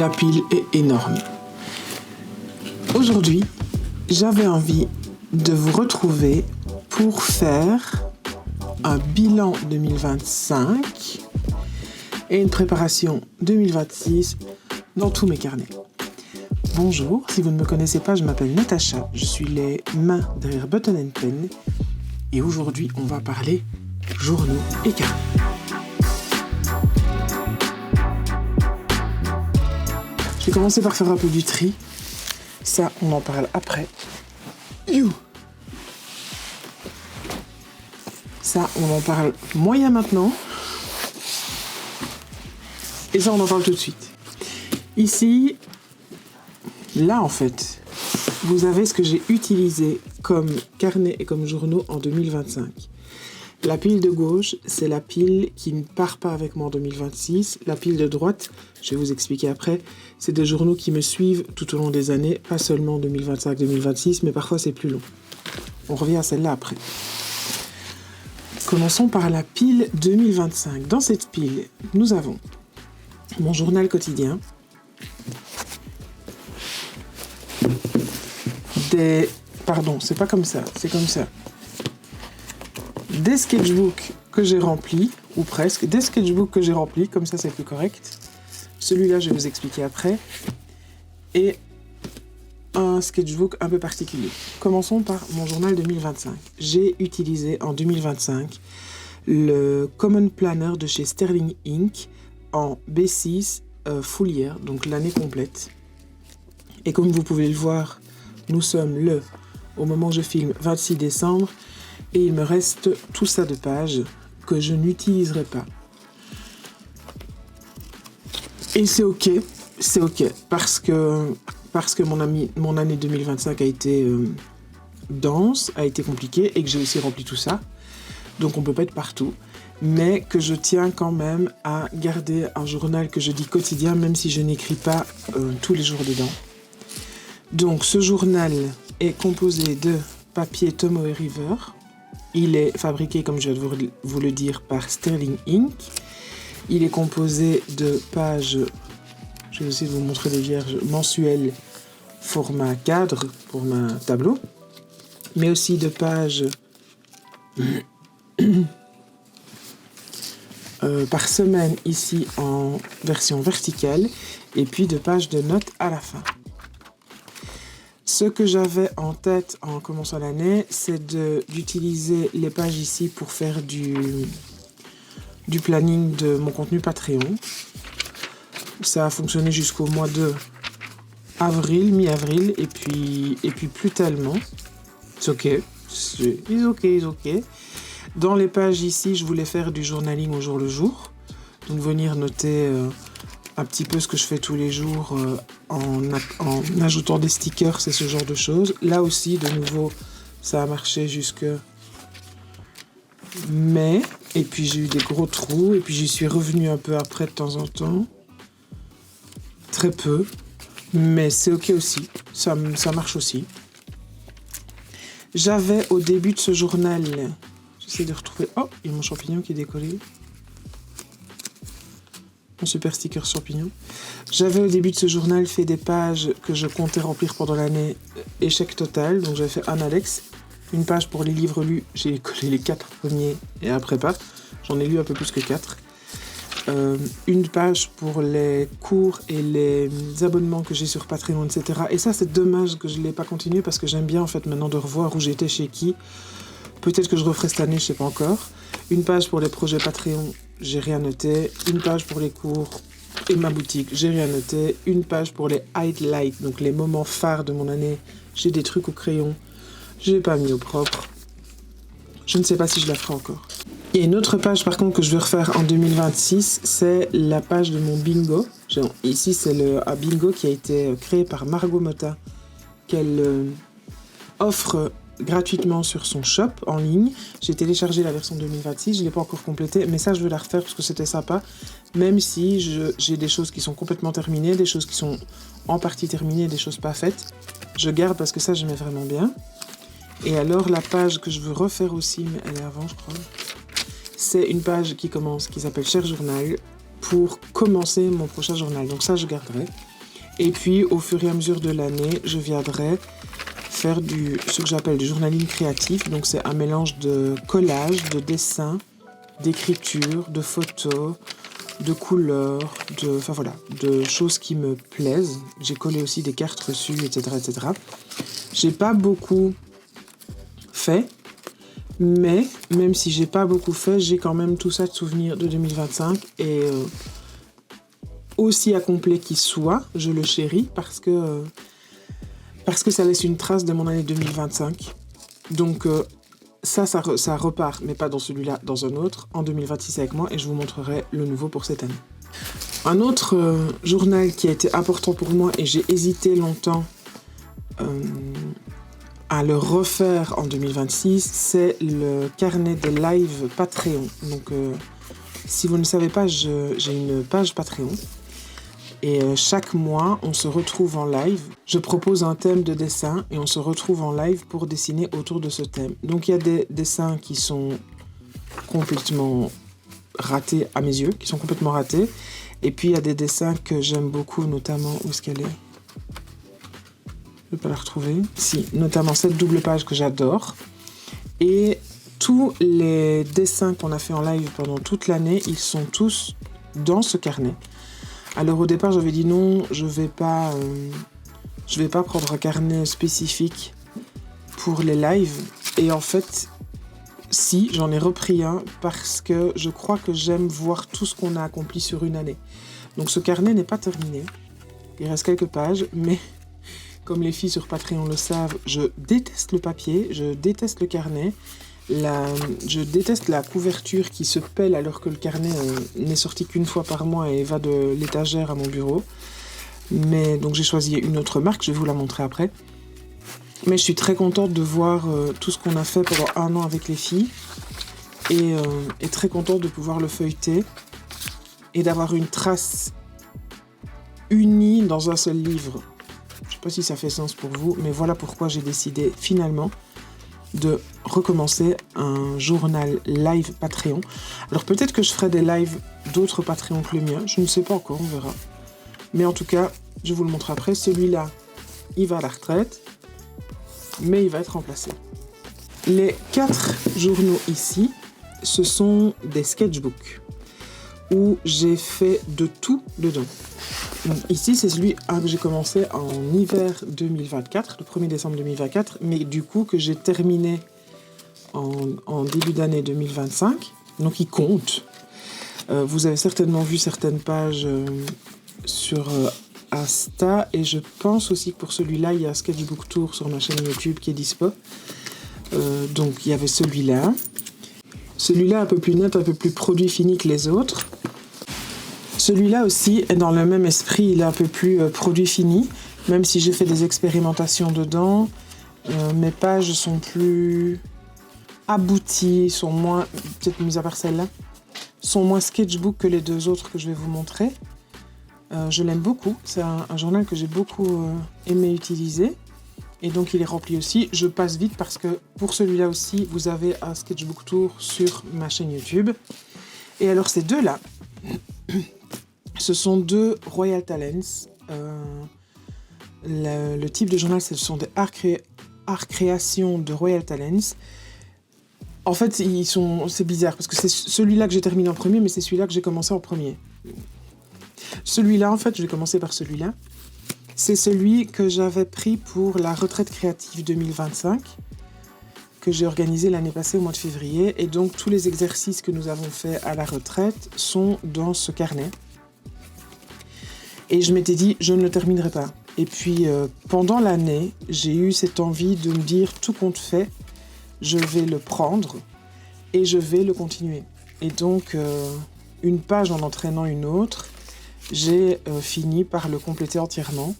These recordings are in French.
la pile est énorme. Aujourd'hui, j'avais envie de vous retrouver pour faire un bilan 2025 et une préparation 2026 dans tous mes carnets. Bonjour, si vous ne me connaissez pas, je m'appelle Natacha, je suis les mains derrière Button & Pen et aujourd'hui on va parler journaux et carnets. Je vais commencer par faire un peu du tri. Ça, on en parle après. Ça, on en parle moyen maintenant. Et ça, on en parle tout de suite. Ici, là, en fait, vous avez ce que j'ai utilisé comme carnet et comme journaux en 2025. La pile de gauche, c'est la pile qui ne part pas avec moi en 2026. La pile de droite, je vais vous expliquer après, c'est des journaux qui me suivent tout au long des années, pas seulement 2025-2026, mais parfois c'est plus long. On revient à celle-là après. Commençons par la pile 2025. Dans cette pile, nous avons mon journal quotidien, c'est pas comme ça, c'est comme ça. Des sketchbooks que j'ai remplis, ou presque, des sketchbooks que j'ai remplis, comme ça c'est plus correct. Celui-là, je vais vous expliquer après. Et un sketchbook un peu particulier. Commençons par mon journal 2025. J'ai utilisé en 2025 le Common Planner de chez Sterling Inc. en B6 full year, donc l'année complète. Et comme vous pouvez le voir, nous sommes au moment où je filme, 26 décembre. Et il me reste tout ça de pages que je n'utiliserai pas. Et c'est ok, parce que mon année 2025 a été dense, a été compliquée et que j'ai aussi rempli tout ça. Donc on peut pas être partout, mais que je tiens quand même à garder un journal que je dis quotidien, même si je n'écris pas tous les jours dedans. Donc ce journal est composé de papier Tomoe River. Il est fabriqué, comme je viens de vous le dire, par Sterling Inc. Il est composé de pages, je vais essayer de vous montrer des vierges mensuelles, format cadre pour ma tableau, mais aussi de pages par semaine ici en version verticale, et puis de pages de notes à la fin. Ce que j'avais en tête en commençant l'année, c'est d'utiliser les pages ici pour faire du planning de mon contenu Patreon. Ça a fonctionné jusqu'au mois de mi-avril, et puis plus tellement. C'est ok. It's ok. Dans les pages ici, je voulais faire du journaling au jour le jour. Donc venir noter un petit peu ce que je fais tous les jours en ajoutant des stickers et ce genre de choses. Là aussi, de nouveau, ça a marché jusque mai. Et puis j'ai eu des gros trous. Et puis j'y suis revenue un peu après de temps en temps. Très peu. Mais c'est ok aussi. Ça marche aussi. J'avais au début de ce journal... J'essaie de retrouver... Oh, il y a mon champignon qui est décollé. Mon super sticker champignon. J'avais au début de ce journal fait des pages que je comptais remplir pendant l'année, échec total. Donc j'avais fait un Alex, une page pour les livres lus. J'ai collé les 4 premiers et après pas. J'en ai lu un peu plus que 4. Une page pour les cours et les abonnements que j'ai sur Patreon, etc. Et ça, c'est dommage que je ne l'ai pas continué parce que j'aime bien en fait maintenant de revoir où j'étais chez qui. Peut-être que je referai cette année, je sais pas encore. Une page pour les projets Patreon, j'ai rien noté. Une page pour les cours et ma boutique, j'ai rien noté. Une page pour les highlights, donc les moments phares de mon année. J'ai des trucs au crayon. J'ai pas mis au propre. Je ne sais pas si je la ferai encore. Il y a une autre page par contre que je vais refaire en 2026, c'est la page de mon bingo. Ici, c'est un bingo qui a été créé par Margot Motta, qu'elle offre gratuitement sur son shop en ligne. J'ai téléchargé la version 2026, je ne l'ai pas encore complétée, mais ça je vais la refaire parce que c'était sympa, même si j'ai des choses qui sont complètement terminées, des choses qui sont en partie terminées, des choses pas faites. Je garde parce que ça j'aimais vraiment bien. Et alors la page que je veux refaire aussi, mais elle est avant je crois, c'est une page qui s'appelle Cher Journal, pour commencer mon prochain journal. Donc ça je garderai. Et puis, au fur et à mesure de l'année, je viendrai faire ce que j'appelle du journaling créatif. Donc, c'est un mélange de collage, de dessin, d'écriture, de photos, de couleurs, de choses qui me plaisent. J'ai collé aussi des cartes reçues, etc., etc. J'ai pas beaucoup fait, mais même si j'ai pas beaucoup fait, j'ai quand même tout ça de souvenirs de 2025 et aussi incomplet qu'il soit, je le chéris parce que ça laisse une trace de mon année 2025. Donc ça repart, mais pas dans celui-là, dans un autre, en 2026 avec moi, et je vous montrerai le nouveau pour cette année. Un autre journal qui a été important pour moi, et j'ai hésité longtemps à le refaire en 2026, c'est le carnet des lives Patreon. Donc, si vous ne savez pas, j'ai une page Patreon. Et chaque mois, on se retrouve en live. Je propose un thème de dessin et on se retrouve en live pour dessiner autour de ce thème. Donc il y a des dessins qui sont complètement ratés à mes yeux, qui sont complètement ratés. Et puis il y a des dessins que j'aime beaucoup, notamment... Où est-ce qu'elle est ? Je ne vais pas la retrouver. Si, notamment cette double page que j'adore. Et tous les dessins qu'on a fait en live pendant toute l'année, ils sont tous dans ce carnet. Alors au départ, j'avais dit non, je vais pas prendre un carnet spécifique pour les lives. Et en fait, si, j'en ai repris un parce que je crois que j'aime voir tout ce qu'on a accompli sur une année. Donc ce carnet n'est pas terminé. Il reste quelques pages, mais comme les filles sur Patreon le savent, je déteste le papier, je déteste le carnet. Je déteste la couverture qui se pèle alors que le carnet n'est sorti qu'une fois par mois et va de l'étagère à mon bureau. Mais donc j'ai choisi une autre marque, je vais vous la montrer après. Mais je suis très contente de voir tout ce qu'on a fait pendant un an avec les filles et très contente de pouvoir le feuilleter et d'avoir une trace unie dans un seul livre. Je ne sais pas si ça fait sens pour vous, mais voilà pourquoi j'ai décidé finalement de recommencer un journal live Patreon. Alors peut-être que je ferai des lives d'autres Patreon que le mien, je ne sais pas encore, on verra. Mais en tout cas, je vous le montre après. Celui-là, il va à la retraite, mais il va être remplacé. Les 4 journaux ici, ce sont des sketchbooks où j'ai fait de tout dedans. Donc ici, c'est celui que j'ai commencé en hiver 2024, le 1er décembre 2024, mais du coup que j'ai terminé en début d'année 2025. Donc il compte. Vous avez certainement vu certaines pages sur Insta, et je pense aussi que pour celui-là, il y a un Sketchbook Tour sur ma chaîne YouTube qui est dispo. Donc il y avait celui-là. Celui-là un peu plus net, un peu plus produit fini que les autres. Celui-là aussi est dans le même esprit, il est un peu plus produit fini, même si j'ai fait des expérimentations dedans. Mes pages sont plus abouties, sont moins, peut-être mis à part celle-là, sont moins sketchbook que les 2 autres que je vais vous montrer. Je l'aime beaucoup, c'est un journal que j'ai beaucoup aimé utiliser. Et donc il est rempli aussi. Je passe vite parce que pour celui-là aussi, vous avez un Sketchbook Tour sur ma chaîne YouTube. Et alors ces deux-là, ce sont 2 Royal Talents. Le type de journal, ce sont des art créations de Royal Talents. En fait, c'est bizarre parce que c'est celui-là que j'ai terminé en premier, mais c'est celui-là que j'ai commencé en premier. Celui-là, en fait, je vais commencer par celui-là. C'est celui que j'avais pris pour la retraite créative 2025, que j'ai organisé l'année passée au mois de février. Et donc, tous les exercices que nous avons faits à la retraite sont dans ce carnet. Et je m'étais dit, je ne le terminerai pas. Et puis, pendant l'année, j'ai eu cette envie de me dire, tout compte fait, je vais le prendre et je vais le continuer. Et donc, une page en entraînant une autre, j'ai fini par le compléter entièrement.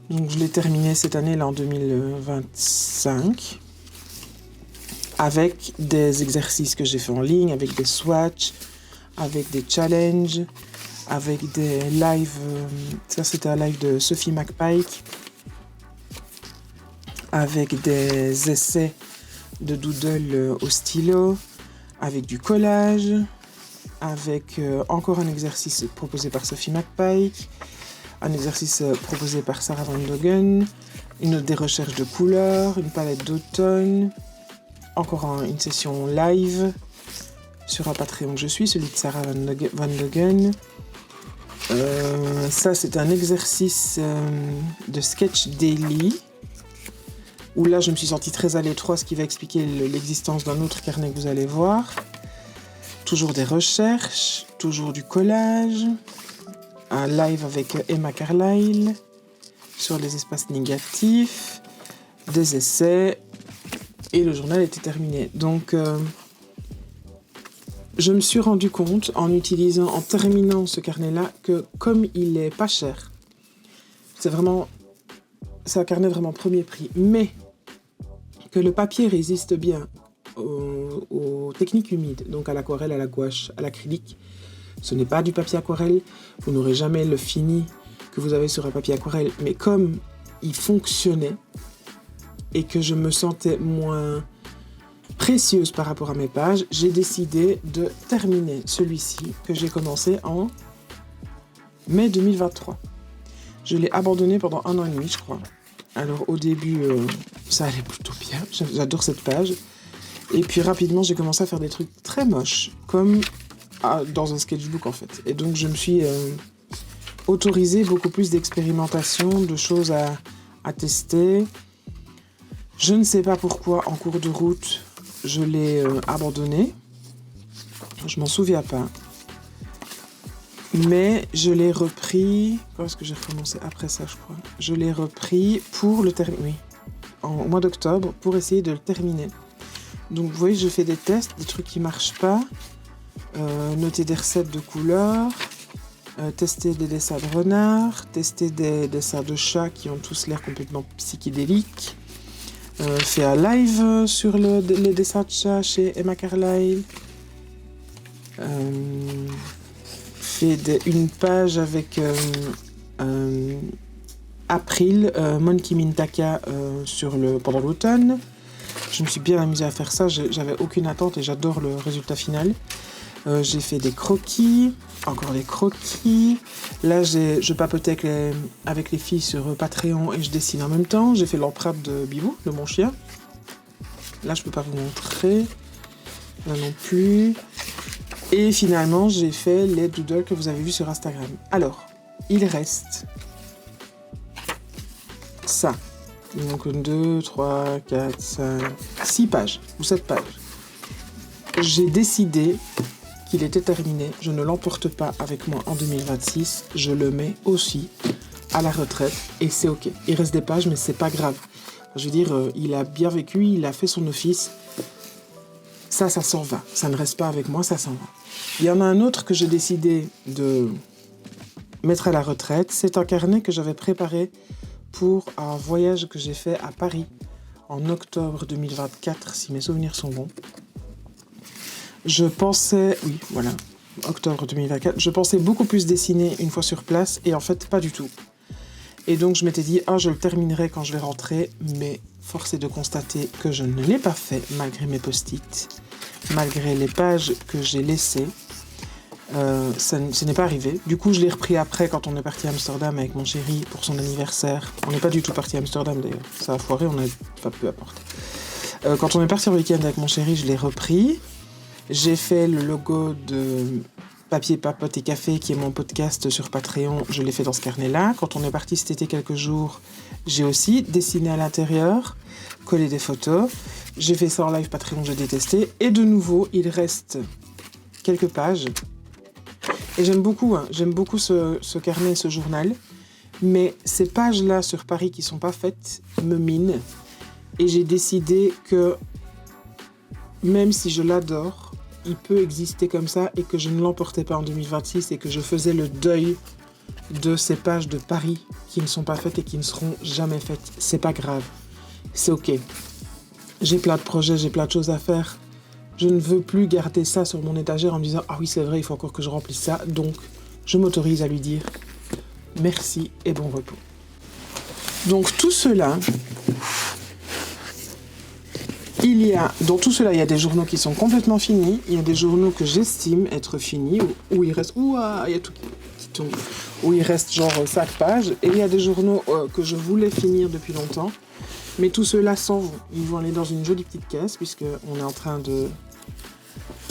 Donc je l'ai terminé cette année, là, en 2025, avec des exercices que j'ai fait en ligne, avec des swatchs, avec des challenges, avec des lives. Ça, c'était un live de Sophie McPike, avec des essais de doodle au stylo, avec du collage, avec encore un exercice proposé par Sophie McPike, un exercice proposé par Sarah Van Dogen, une autre des recherches de couleurs, une palette d'automne, encore une session live sur un Patreon que je suis, celui de Sarah Van Dogen. Ça, c'est un exercice de sketch daily, où là, je me suis sentie très à l'étroit, ce qui va expliquer l'existence d'un autre carnet que vous allez voir. Toujours des recherches, toujours du collage, un live avec Emma Carlyle sur les espaces négatifs, des essais, et le journal était terminé. Donc, je me suis rendu compte en terminant ce carnet-là, que comme il est pas cher, c'est un carnet vraiment premier prix, mais que le papier résiste bien aux techniques humides, donc à l'aquarelle, à la gouache, à l'acrylique. Ce n'est pas du papier aquarelle, vous n'aurez jamais le fini que vous avez sur un papier aquarelle, mais comme il fonctionnait et que je me sentais moins précieuse par rapport à mes pages, j'ai décidé de terminer celui-ci que j'ai commencé en mai 2023. Je l'ai abandonné pendant 1 an et demi, je crois. Alors au début, ça allait plutôt bien, j'adore cette page. Et puis rapidement, j'ai commencé à faire des trucs très moches, comme dans un sketchbook en fait. Et donc je me suis autorisé beaucoup plus d'expérimentation, de choses à tester. Je ne sais pas pourquoi, en cours de route, je l'ai abandonné. Je m'en souviens pas. Mais je l'ai repris... Quand est-ce que j'ai recommencé après ça, je crois. Je l'ai repris pour le terminer. Oui, au mois d'octobre, pour essayer de le terminer. Donc vous voyez, je fais des tests, des trucs qui marchent pas. Noter des recettes de couleurs. Tester des dessins de renards. Tester des dessins de chats qui ont tous l'air complètement psychédéliques. Fait un live sur les dessins de chats chez Emma Carlyle. Fait une page avec April, Monkey Mintaka pendant l'automne. Je me suis bien amusée à faire ça, j'avais aucune attente et j'adore le résultat final. J'ai fait des croquis, encore des croquis. Là, je papotais avec les filles sur Patreon et je dessine en même temps. J'ai fait l'empreinte de Bibou, de mon chien. Là, je peux pas vous montrer. Là non plus. Et finalement, j'ai fait les doodles que vous avez vus sur Instagram. Alors, il reste ça. Donc 2, 3, 4, 5, 6 pages ou 7 pages. J'ai décidé qu'il était terminé. Je ne l'emporte pas avec moi en 2026. Je le mets aussi à la retraite et c'est ok. Il reste des pages, mais c'est pas grave. Je veux dire, il a bien vécu, il a fait son office. Ça s'en va. Ça ne reste pas avec moi, ça s'en va. Il y en a un autre que j'ai décidé de mettre à la retraite. C'est un carnet que j'avais préparé pour un voyage que j'ai fait à Paris en octobre 2024, si mes souvenirs sont bons. Je pensais... Oui, voilà. Octobre 2024. Je pensais beaucoup plus dessiner une fois sur place et en fait, pas du tout. Et donc, je m'étais dit, je le terminerai quand je vais rentrer, mais force est de constater que je ne l'ai pas fait, malgré mes post-it, malgré les pages que j'ai laissées. Ce n'est pas arrivé. Du coup, je l'ai repris après, quand on est parti à Amsterdam avec mon chéri pour son anniversaire. On n'est pas du tout parti à Amsterdam, d'ailleurs. Ça a foiré, peu importe. Quand on est parti en week-end avec mon chéri, je l'ai repris. J'ai fait le logo de Papier, Papote et Café, qui est mon podcast sur Patreon. Je l'ai fait dans ce carnet-là. Quand on est parti cet été quelques jours, j'ai aussi dessiné à l'intérieur, collé des photos. J'ai fait ça en live Patreon, j'ai détesté. Et de nouveau, il reste quelques pages. Et j'aime beaucoup ce carnet, ce journal. Mais ces pages-là sur Paris qui sont pas faites me minent. Et j'ai décidé que, même si je l'adore, il peut exister comme ça et que je ne l'emportais pas en 2026 et que je faisais le deuil de ces pages de Paris qui ne sont pas faites et qui ne seront jamais faites. C'est pas grave. C'est ok. J'ai plein de projets, j'ai plein de choses à faire. Je ne veux plus garder ça sur mon étagère en me disant « Ah oui, c'est vrai, il faut encore que je remplisse ça. » Donc, je m'autorise à lui dire merci et bon repos. Donc, tout cela... Dans tout cela, il y a des journaux qui sont complètement finis. Il y a des journaux que j'estime être finis, où il reste... il y a tout qui tombe, où il reste genre 5 pages. Et il y a des journaux que je voulais finir depuis longtemps. Mais tous ceux-là s'en vont. Ils vont aller dans une jolie petite caisse, puisqu'on est en train de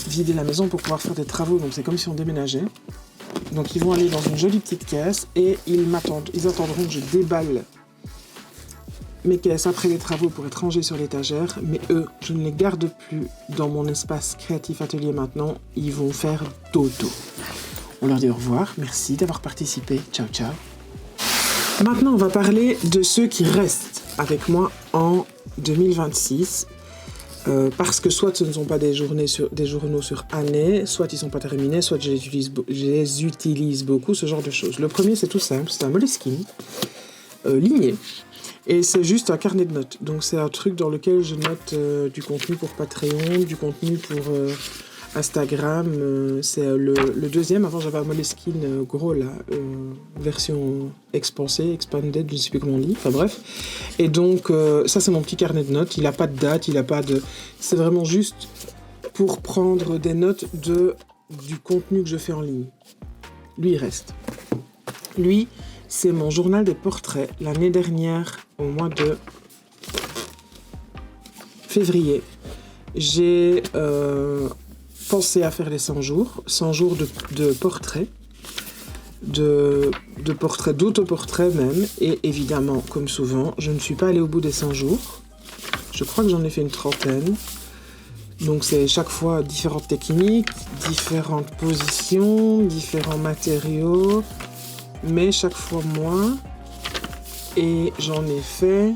vider la maison pour pouvoir faire des travaux. Donc c'est comme si on déménageait. Donc ils vont aller dans une jolie petite caisse et ils m'attendent. Ils attendront que je déballe mes caisses après les travaux pour être rangées sur l'étagère. Mais eux, je ne les garde plus dans mon espace créatif atelier maintenant. Ils vont faire dodo. On leur dit au revoir. Merci d'avoir participé. Ciao, ciao. Maintenant, on va parler de ceux qui restent avec moi en 2026. Parce que soit ce ne sont pas des journaux sur année, soit ils ne sont pas terminés, soit je les utilise beaucoup, ce genre de choses. Le premier, c'est tout simple, c'est un Moleskine ligné. Et c'est juste un carnet de notes. Donc c'est un truc dans lequel je note du contenu pour Patreon, du contenu pour Instagram. C'est le deuxième. Avant j'avais un Moleskine gros là, version expansée, expanded, je ne sais plus comment on dit. Enfin bref. Et donc ça c'est mon petit carnet de notes. Il n'a pas de date, il n'a pas de... C'est vraiment juste pour prendre des notes du contenu que je fais en ligne. Lui il reste. Lui... C'est mon journal des portraits. L'année dernière, au mois de février, j'ai pensé à faire les 100 jours. 100 jours de portraits, portraits, d'autoportraits même. Et évidemment, comme souvent, je ne suis pas allée au bout des 100 jours. Je crois que j'en ai fait une trentaine. Donc c'est chaque fois différentes techniques, différentes positions, différents matériaux... mais chaque fois moins, et j'en ai fait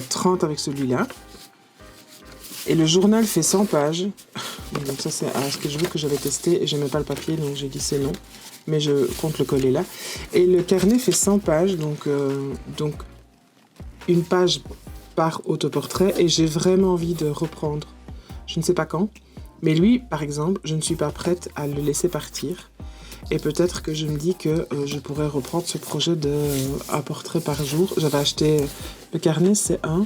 30 avec celui-là, et le journal fait 100 pages, donc ça c'est un sketchbook que j'avais testé, et j'aimais pas le papier, donc j'ai dit c'est non, mais je compte le coller là, et le carnet fait 100 pages, donc une page par autoportrait, et j'ai vraiment envie de reprendre, je ne sais pas quand. Mais lui, par exemple, je ne suis pas prête à le laisser partir. Et peut-être que je me dis que je pourrais reprendre ce projet d'un portrait par jour. J'avais acheté... Le carnet, c'est un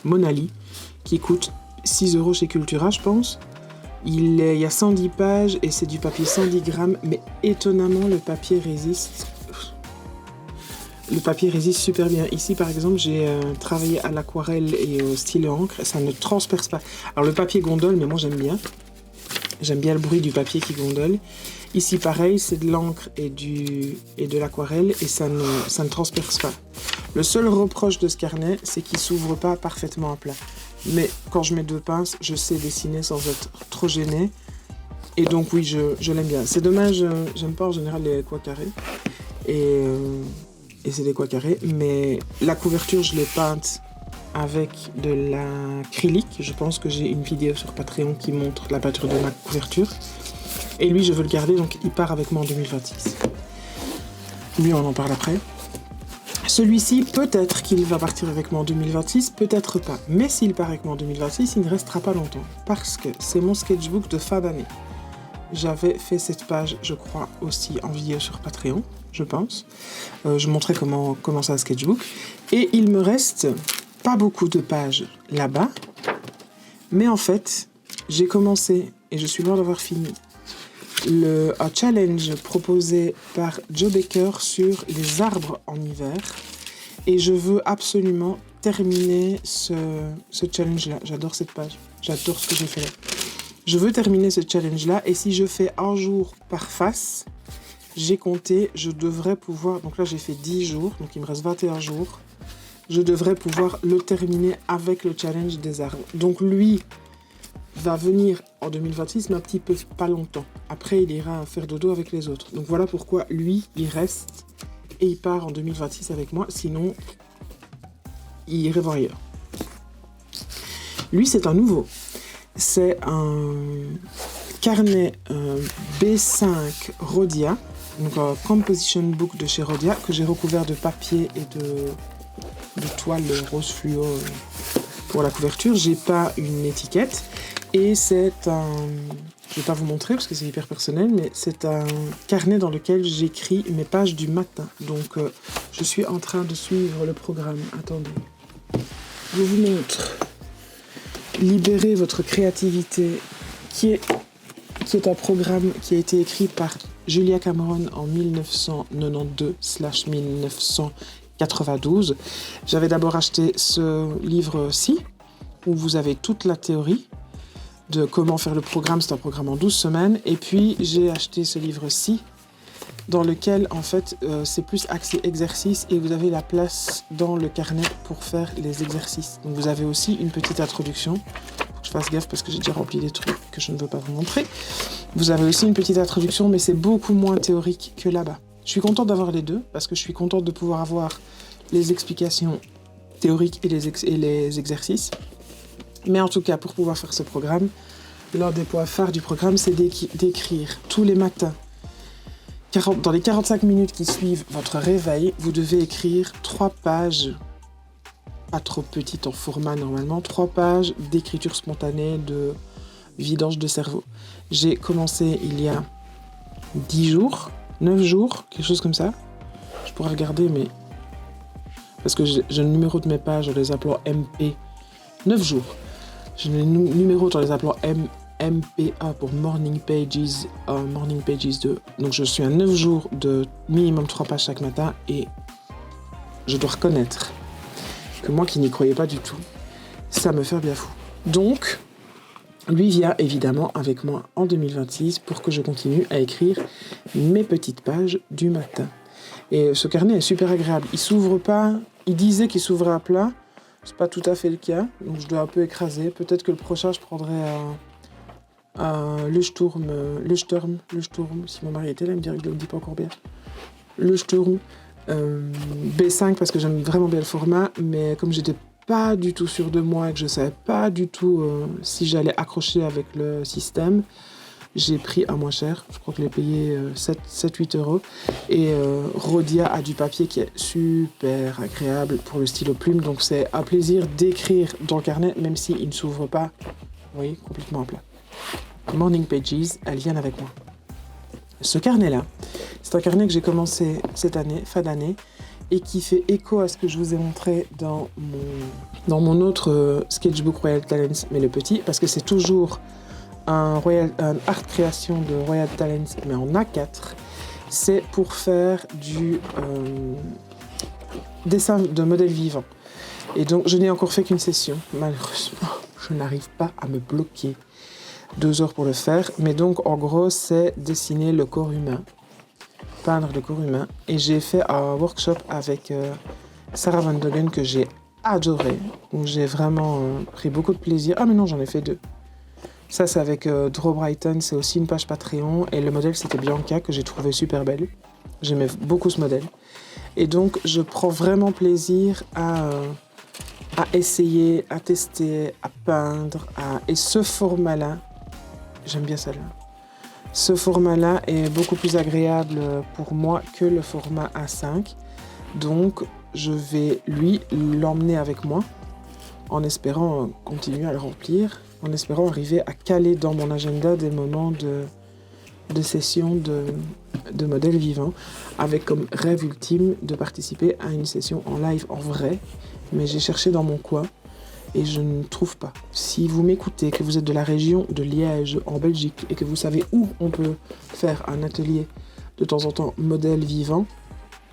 Monali qui coûte 6 € chez Cultura, je pense. Il y a 110 pages et c'est du papier 110 grammes. Mais étonnamment, le papier résiste... Le papier résiste super bien. Ici, par exemple, j'ai travaillé à l'aquarelle et au stylo encre. Ça ne transperce pas. Alors, le papier gondole, mais moi, j'aime bien. J'aime bien le bruit du papier qui gondole. Ici, pareil, c'est de l'encre et de l'aquarelle et ça ne transperce pas. Le seul reproche de ce carnet, c'est qu'il ne s'ouvre pas parfaitement à plat. Mais quand je mets 2 pinces, je sais dessiner sans être trop gênée. Et donc, oui, je l'aime bien. C'est dommage, j'aime pas en général les coins carrés. Et c'est des coins carrés, mais la couverture, je l'ai peinte avec de l'acrylique. Je pense que j'ai une vidéo sur Patreon qui montre la peinture de ma couverture. Et lui, je veux le garder, donc il part avec moi en 2026. Lui, on en parle après. Celui-ci, peut-être qu'il va partir avec moi en 2026, peut-être pas. Mais s'il part avec moi en 2026, il ne restera pas longtemps. Parce que c'est mon sketchbook de fin d'année. J'avais fait cette page, je crois, aussi en vidéo sur Patreon, je pense. Je montrais comment c'est un sketchbook. Et il me reste pas beaucoup de pages là-bas. Mais en fait, j'ai commencé, et je suis loin d'avoir fini, un challenge proposé par Joe Baker sur les arbres en hiver. Et je veux absolument terminer ce challenge-là. J'adore cette page. J'adore ce que j'ai fait là. Je veux terminer ce challenge-là, et si je fais un jour par face, j'ai compté, je devrais pouvoir... Donc là, j'ai fait 10 jours, donc il me reste 21 jours. Je devrais pouvoir le terminer avec le challenge des arbres. Donc lui va venir en 2026, mais un petit peu, pas longtemps. Après, il ira faire dodo avec les autres. Donc voilà pourquoi lui, il reste, et il part en 2026 avec moi, sinon, il irait voir ailleurs. Lui, c'est un nouveau. C'est un carnet B5 Rhodia, donc un composition book de chez Rhodia, que j'ai recouvert de papier et de toile rose fluo pour la couverture. J'ai pas une étiquette et c'est un... Je vais pas vous montrer parce que c'est hyper personnel, mais c'est un carnet dans lequel j'écris mes pages du matin. Donc je suis en train de suivre le programme. Attendez, je vous montre. Libérez votre créativité qui est un programme qui a été écrit par Julia Cameron en 1992-1992. J'avais d'abord acheté ce livre-ci, où vous avez toute la théorie de comment faire le programme. C'est un programme en 12 semaines. Et puis, j'ai acheté ce livre-ci, dans lequel, en fait, c'est plus axé exercice et vous avez la place dans le carnet pour faire les exercices. Donc, vous avez aussi une petite introduction. Faut que je fasse gaffe parce que j'ai déjà rempli des trucs que je ne veux pas vous montrer. Vous avez aussi une petite introduction, mais c'est beaucoup moins théorique que là-bas. Je suis contente d'avoir les deux parce que je suis contente de pouvoir avoir les explications théoriques et les exercices. Mais en tout cas, pour pouvoir faire ce programme, l'un des points phares du programme, c'est d'écrire tous les matins. Dans les 45 minutes qui suivent votre réveil, vous devez écrire 3 pages, pas trop petites en format normalement, 3 pages d'écriture spontanée, de vidange de cerveau. J'ai commencé il y a 10 jours, 9 jours, quelque chose comme ça. Je pourrais regarder, mais... Parce que j'ai le numéro de mes pages en les appelant MP. 9 jours. J'ai le numéro en les appelant MPA pour Morning Pages 2. Donc je suis à 9 jours de minimum 3 pages chaque matin et je dois reconnaître que moi qui n'y croyais pas du tout, ça me fait bien fou. Donc, lui vient évidemment avec moi en 2026 pour que je continue à écrire mes petites pages du matin. Et ce carnet est super agréable. Il s'ouvre pas, il disait qu'il s'ouvrait à plat, c'est pas tout à fait le cas, donc je dois un peu écraser. Peut-être que le prochain je prendrai le Sturm, si mon mari était là, il me dirait que je ne le dis pas encore bien. Le Sturm B5 parce que j'aime vraiment bien le format, mais comme j'étais pas du tout sûre de moi et que je savais pas du tout si j'allais accrocher avec le système, j'ai pris un moins cher. Je crois que je l'ai payé 7-8 euros. Et Rhodia a du papier qui est super agréable pour le stylo plume, donc c'est un plaisir d'écrire dans le carnet, même s'il ne s'ouvre pas, vous voyez, complètement à plat. Morning Pages, elle vient avec moi. Ce carnet-là, c'est un carnet que j'ai commencé cette année, fin d'année, et qui fait écho à ce que je vous ai montré dans mon autre sketchbook Royal Talents, mais le petit, parce que c'est toujours un art création de Royal Talents, mais en A4. C'est pour faire du dessin de modèles vivants. Et donc, je n'ai encore fait qu'une session. Malheureusement, je n'arrive pas à me bloquer 2 heures pour le faire. Mais donc, en gros, c'est dessiner le corps humain. Peindre le corps humain. Et j'ai fait un workshop avec Sarah Van Dogen que j'ai adoré. Où j'ai vraiment pris beaucoup de plaisir. Ah mais non, j'en ai fait 2. Ça, c'est avec Drew Brighton. C'est aussi une page Patreon. Et le modèle, c'était Bianca, que j'ai trouvé super belle. J'aimais beaucoup ce modèle. Et donc, je prends vraiment plaisir à essayer, à tester, à peindre. Et ce format-là, j'aime bien celle-là. Ce format-là est beaucoup plus agréable pour moi que le format A5. Donc, je vais l'emmener avec moi en espérant continuer à le remplir, en espérant arriver à caler dans mon agenda des moments de session de modèles vivants, avec comme rêve ultime de participer à une session en live en vrai. Mais j'ai cherché dans mon coin et je ne trouve pas. Si vous m'écoutez, que vous êtes de la région de Liège, en Belgique, et que vous savez où on peut faire un atelier de temps en temps modèle vivant,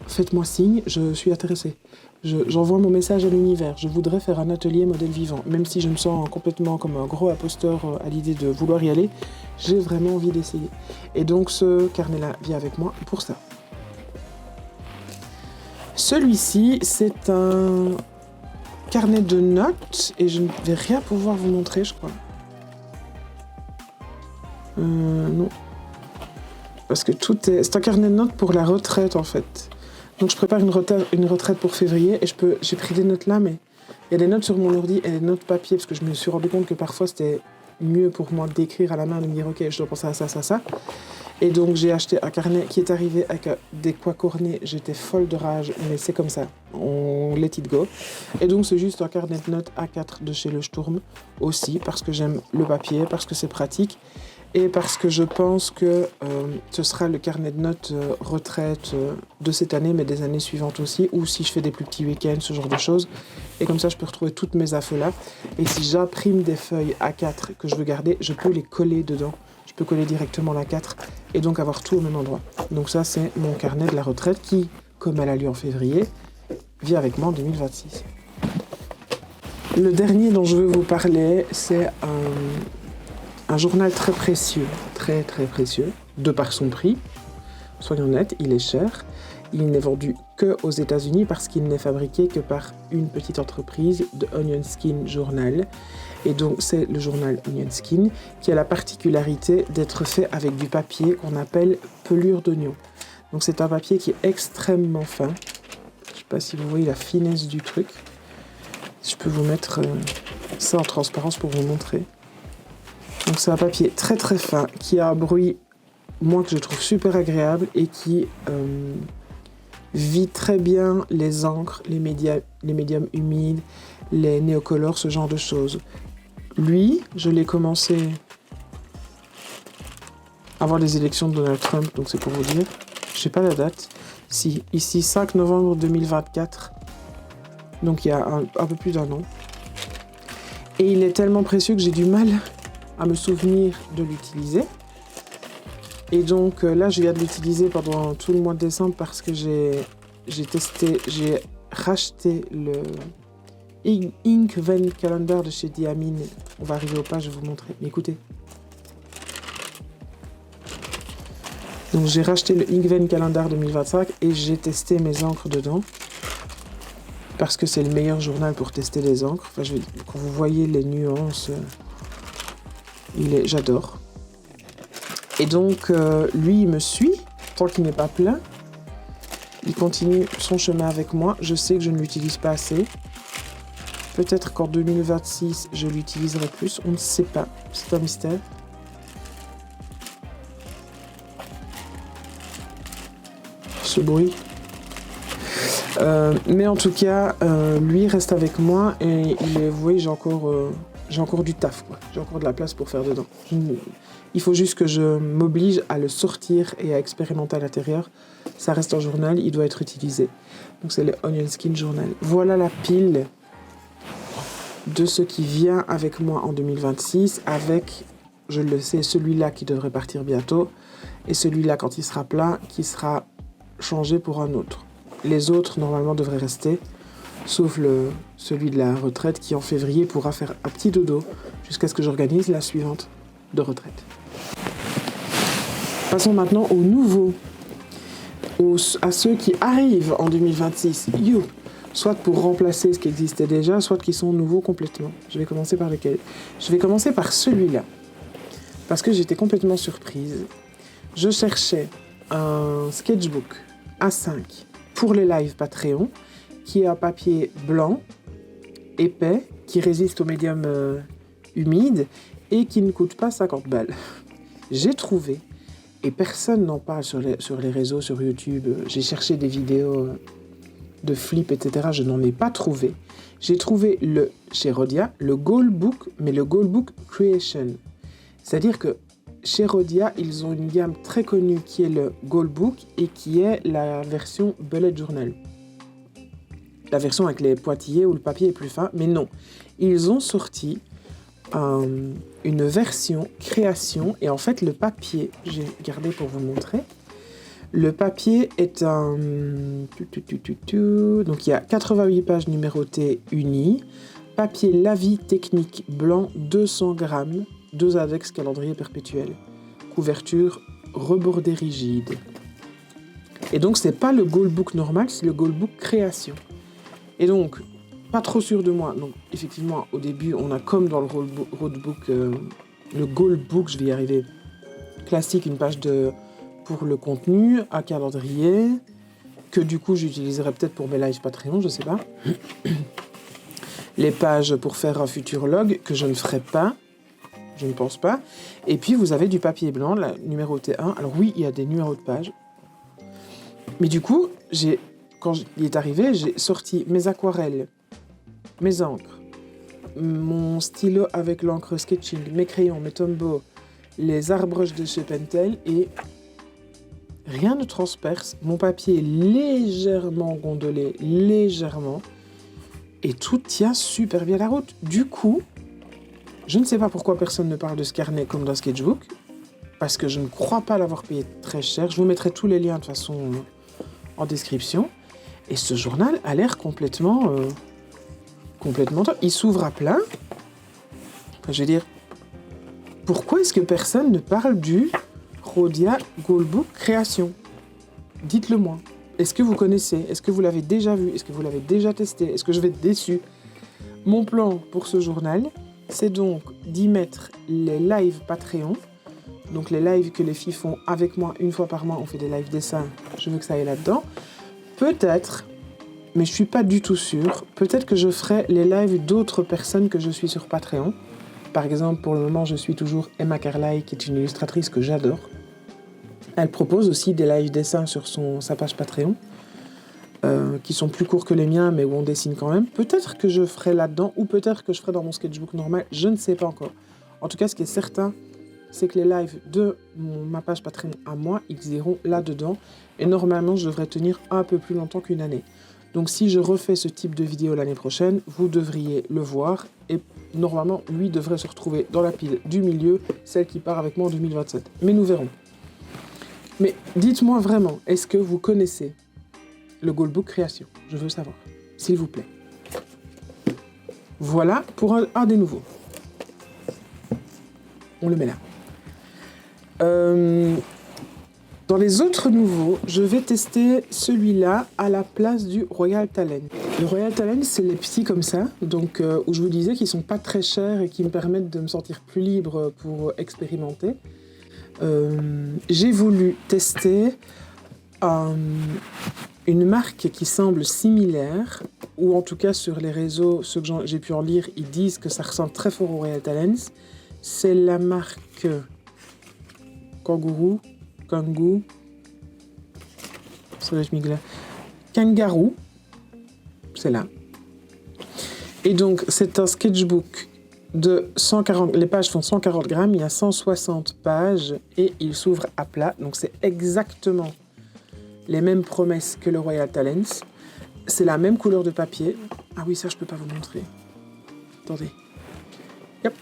faites-moi signe, je suis intéressée. J'envoie mon message à l'univers. Je voudrais faire un atelier modèle vivant. Même si je me sens complètement comme un gros imposteur à l'idée de vouloir y aller, j'ai vraiment envie d'essayer. Et donc ce carnet-là vient avec moi pour ça. Celui-ci, c'est un carnet de notes et je ne vais rien pouvoir vous montrer, je crois. Non. Parce que c'est un carnet de notes pour la retraite, en fait. Donc je prépare une retraite pour février et j'ai pris des notes là, mais il y a des notes sur mon ordi et des notes papier, parce que je me suis rendu compte que parfois c'était mieux pour moi d'écrire à la main, de me dire ok, je dois penser à ça, ça, ça. Et donc j'ai acheté un carnet qui est arrivé avec des coins cornés. J'étais folle de rage, mais c'est comme ça, on let it go. Et donc c'est juste un carnet de notes A4 de chez le Sturm aussi, parce que j'aime le papier, parce que c'est pratique. et parce que je pense que ce sera le carnet de notes retraite de cette année, mais des années suivantes aussi, ou si je fais des plus petits week-ends, ce genre de choses. Et comme ça, je peux retrouver toutes mes infos là. Et si j'imprime des feuilles A4 que je veux garder, je peux les coller dedans. Je peux coller directement l'A4 et donc avoir tout au même endroit. Donc ça, c'est mon carnet de la retraite qui, comme elle a lieu en février, vit avec moi en 2026. Le dernier dont je veux vous parler, c'est un journal très précieux, très très précieux, de par son prix. Soyons honnêtes, il est cher. Il n'est vendu que aux États-Unis parce qu'il n'est fabriqué que par une petite entreprise de Onion Skin Journal. Et donc, c'est le journal Onion Skin qui a la particularité d'être fait avec du papier qu'on appelle pelure d'oignon. Donc, c'est un papier qui est extrêmement fin. Je ne sais pas si vous voyez la finesse du truc. Je peux vous mettre ça en transparence pour vous montrer. Donc, c'est un papier très très fin qui a un bruit, moi, que je trouve super agréable et qui vit très bien les encres, les médiums humides, les néocolores, ce genre de choses. Lui, je l'ai commencé avant les élections de Donald Trump, donc c'est pour vous dire. Je sais pas la date. Si, ici 5 novembre 2024, donc il y a un peu plus d'un an. Et il est tellement précieux que j'ai du mal à me souvenir de l'utiliser. Et donc là, je viens de l'utiliser pendant tout le mois de décembre parce que j'ai racheté le Inkvent Calendar de chez Diamine. On va arriver au pas, je vais vous montrer. Mais écoutez. Donc j'ai racheté le Inkvent Calendar 2025 et j'ai testé mes encres dedans. Parce que c'est le meilleur journal pour tester les encres. Enfin, quand vous voyez les nuances, j'adore. Et donc, lui, il me suit, tant qu'il n'est pas plein. Il continue son chemin avec moi. Je sais que je ne l'utilise pas assez. Peut-être qu'en 2026, je l'utiliserai plus. On ne sait pas. C'est un mystère. Ce bruit. Mais en tout cas, lui reste avec moi et vous voyez, j'ai encore du taf, quoi. J'ai encore de la place pour faire dedans. Il faut juste que je m'oblige à le sortir et à expérimenter à l'intérieur. Ça reste un journal, il doit être utilisé. Donc c'est le Onion Skin Journal. Voilà la pile de ce qui vient avec moi en 2026, avec, je le sais, celui-là qui devrait partir bientôt, et celui-là, quand il sera plein, qui sera changé pour un autre. Les autres, normalement, devraient rester, sauf celui de la retraite qui, en février, pourra faire un petit dodo jusqu'à ce que j'organise la suivante de retraite. Passons maintenant aux nouveaux, à ceux qui arrivent en 2026. Soit pour remplacer ce qui existait déjà, soit qui sont nouveaux complètement. Je vais commencer par lequel ? Je vais commencer par celui-là, parce que j'étais complètement surprise. Je cherchais un sketchbook A5 pour les lives Patreon, qui est un papier blanc, épais, qui résiste aux médiums humides et qui ne coûte pas 50 balles. J'ai trouvé, et personne n'en parle sur les réseaux, sur YouTube. J'ai cherché des vidéos de flip, etc. Je n'en ai pas trouvé. J'ai trouvé chez Rhodia, le Goalbook, mais le Goalbook Creation. C'est-à-dire que chez Rhodia, ils ont une gamme très connue qui est le Goalbook et qui est la version Bullet Journal. La version avec les pointillés où le papier est plus fin, mais non. Ils ont sorti une version création et en fait le papier, j'ai gardé pour vous montrer. Le papier est un... Donc il y a 88 pages numérotées unies. Papier Lavis technique blanc 200 grammes. 2 index calendrier perpétuel. Couverture rebordée rigide. Et donc c'est pas le Goalbook normal, c'est le Goalbook création. Et donc, pas trop sûr de moi. Donc effectivement, au début, on a comme dans le roadbook, le Goalbook, je vais y arriver, classique, une page pour le contenu, un calendrier, que du coup j'utiliserai peut-être pour mes lives Patreon, je sais pas. Les pages pour faire un futur log, que je ne ferai pas. Je ne pense pas. Et puis, vous avez du papier blanc, la numéroté 1. Alors oui, il y a des numéros de pages. Mais du coup, quand il est arrivé, j'ai sorti mes aquarelles, mes encres, mon stylo avec l'encre sketching, mes crayons, mes Tombow, les arbroches de chez Pentel et rien ne transperce. Mon papier est légèrement gondolé, légèrement. Et tout tient super bien la route. Du coup, je ne sais pas pourquoi personne ne parle de ce carnet comme d'un sketchbook. Parce que je ne crois pas l'avoir payé très cher. Je vous mettrai tous les liens de toute façon en description. Et ce journal a l'air complètement top. Il s'ouvre à plein. Enfin, je veux dire, pourquoi est-ce que personne ne parle du Rhodia Goldbook Création? Dites-le moi. Est-ce que vous connaissez? Est-ce que vous l'avez déjà vu? Est-ce que vous l'avez déjà testé? Est-ce que je vais être déçu? Mon plan pour ce journal, c'est donc d'y mettre les lives Patreon. Donc les lives que les filles font avec moi une fois par mois, on fait des lives dessins, je veux que ça aille là-dedans. Peut-être, mais je suis pas du tout sûre, peut-être que je ferai les lives d'autres personnes que je suis sur Patreon. Par exemple, pour le moment, je suis toujours Emma Carlyle, qui est une illustratrice que j'adore. Elle propose aussi des lives dessins sur sa page Patreon, qui sont plus courts que les miens, mais où on dessine quand même. Peut-être que je ferai là-dedans, ou peut-être que je ferai dans mon sketchbook normal, je ne sais pas encore. En tout cas, ce qui est certain, c'est que les lives de ma page Patreon à moi, ils iront là-dedans. Et normalement, je devrais tenir un peu plus longtemps qu'une année. Donc si je refais ce type de vidéo l'année prochaine, vous devriez le voir. Et normalement, lui devrait se retrouver dans la pile du milieu, celle qui part avec moi en 2027. Mais nous verrons. Mais dites-moi vraiment, est-ce que vous connaissez le Goldbook Création? Je veux savoir, s'il vous plaît. Voilà pour un des nouveaux. On le met là. Dans les autres nouveaux, je vais tester celui-là à la place du Royal Talent. Le Royal Talent, c'est les petits comme ça, donc où je vous disais qu'ils sont pas très chers et qui me permettent de me sentir plus libre pour expérimenter. J'ai voulu tester une marque qui semble similaire, ou en tout cas sur les réseaux, ceux que j'ai pu en lire, ils disent que ça ressemble très fort au Royal Talents. C'est la marque Kangaroo, c'est là. Et donc, c'est un sketchbook de 140, les pages font 140 grammes, il y a 160 pages et il s'ouvre à plat. Donc, c'est exactement les mêmes promesses que le Royal Talents. C'est la même couleur de papier. Ah oui, ça, je peux pas vous montrer. Attendez. Yep.